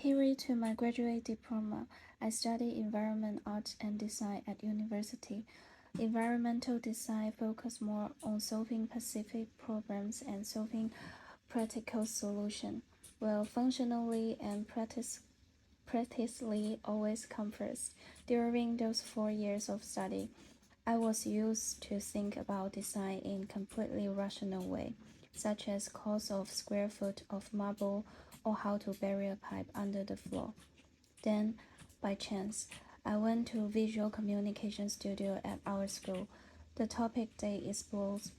Prior to my graduate diploma, I studied environment art and design at university. Environmental design focused more on solving specific problems and solving practical solutions, while functionally and practically always come first. During those 4 years of study, I was used to think about design in completely rational way, such as cost of square foot of marble or how to bury a pipe under the floor. Then, by chance, I went to visual communication studio at our school. The topic they explores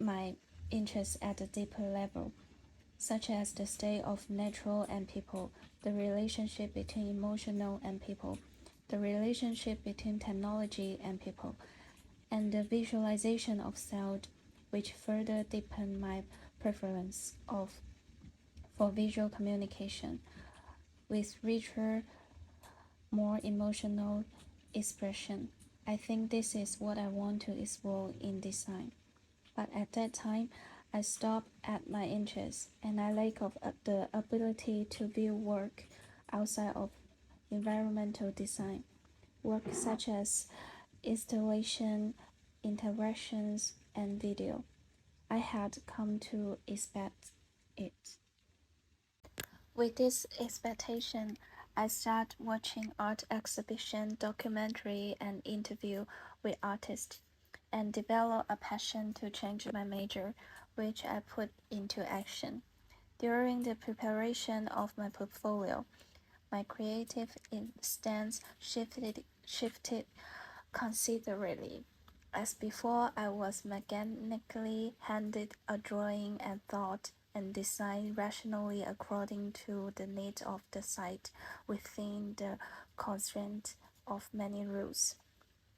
my interests at a deeper level, such as the state of nature and people, the relationship between emotional and people, the relationship between technology and people, and the visualization of sound, which further deepened my preference for visual communication with richer, more emotional expression. I think this is what I want to explore in design. But at that time, I stopped at my interests, and I lack of the ability to view work outside of environmental design, work such as installation, interactions, and video. I had come to expect it. With this expectation, I started watching art exhibition, documentary, and interview with artists, and developed a passion to change my major, which I put into action. During the preparation of my portfolio, my creative stance shifted considerably. As before, I was mechanically handed a drawing and thought and designed rationally according to the needs of the site within the constraint of many rules.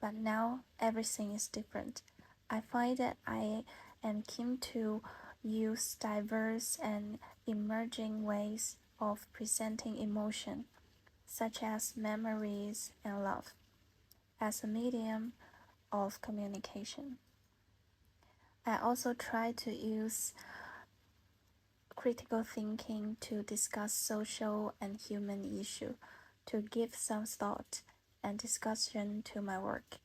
But now everything is different. I find that I am keen to use diverse and emerging ways of presenting emotion, such as memories and love, as a medium of communication. I also try to use critical thinking to discuss social and human issues, to give some thought and discussion to my work,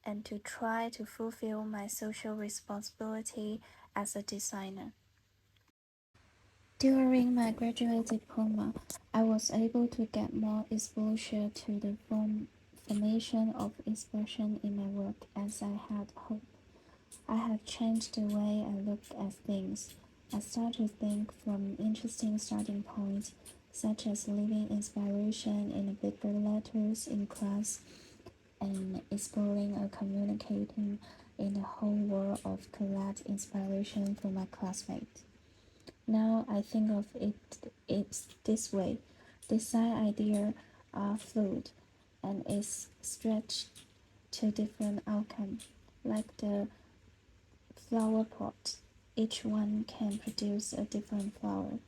and to try to fulfill my social responsibility as a designer. During my graduate diploma, I was able to get more exposure to the formation of expression in my work as I had hoped. I have changed the way I look at things. I start to think from interesting starting points, such as leaving inspiration in the bigger letters in class and exploring or communicating in the whole world of collect inspiration from my classmates. Now I think of it's this way. Design ideas are fluid and is stretched to different outcomes, like the flower pot. Each one can produce a different flower.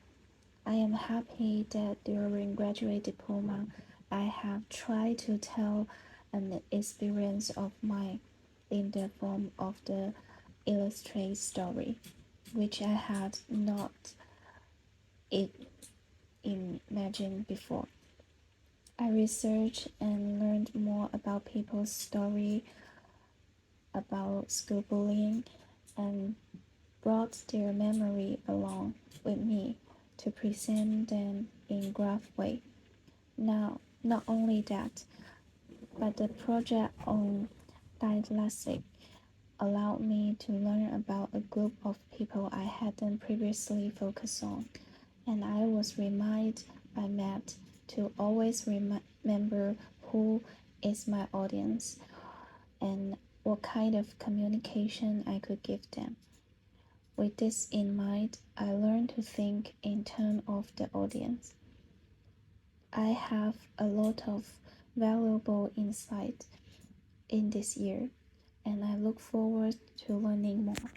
I am happy that during graduate diploma, I have tried to tell an experience of mine in the form of the illustrated story, which I had not imagined before. I researched and learned more about people's story about school bullying and brought their memory along with me to present them in graph way. Now, not only that, but the project on dyslexia allowed me to learn about a group of people I hadn't previously focused on, and I was reminded by Matt to always remember who is my audience and what kind of communication I could give them. With this in mind, I learned to think in terms of the audience. I have a lot of valuable insight in this year, and I look forward to learning more.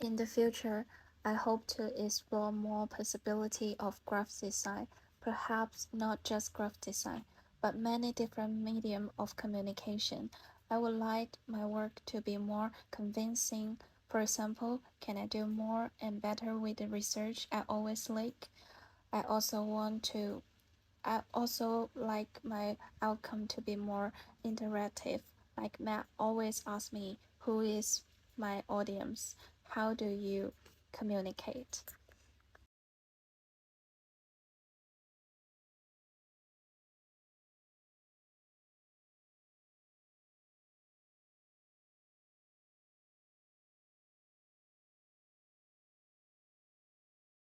In the future, I hope to explore more possibility of graphic design, perhaps not just graphic design, but many different medium of communication. I would like my work to be more convincing. For example, can I do more and better with the research I always like? I also want to I also like my outcome to be more interactive. Like Matt always asks me, who is my audience? How do you communicate?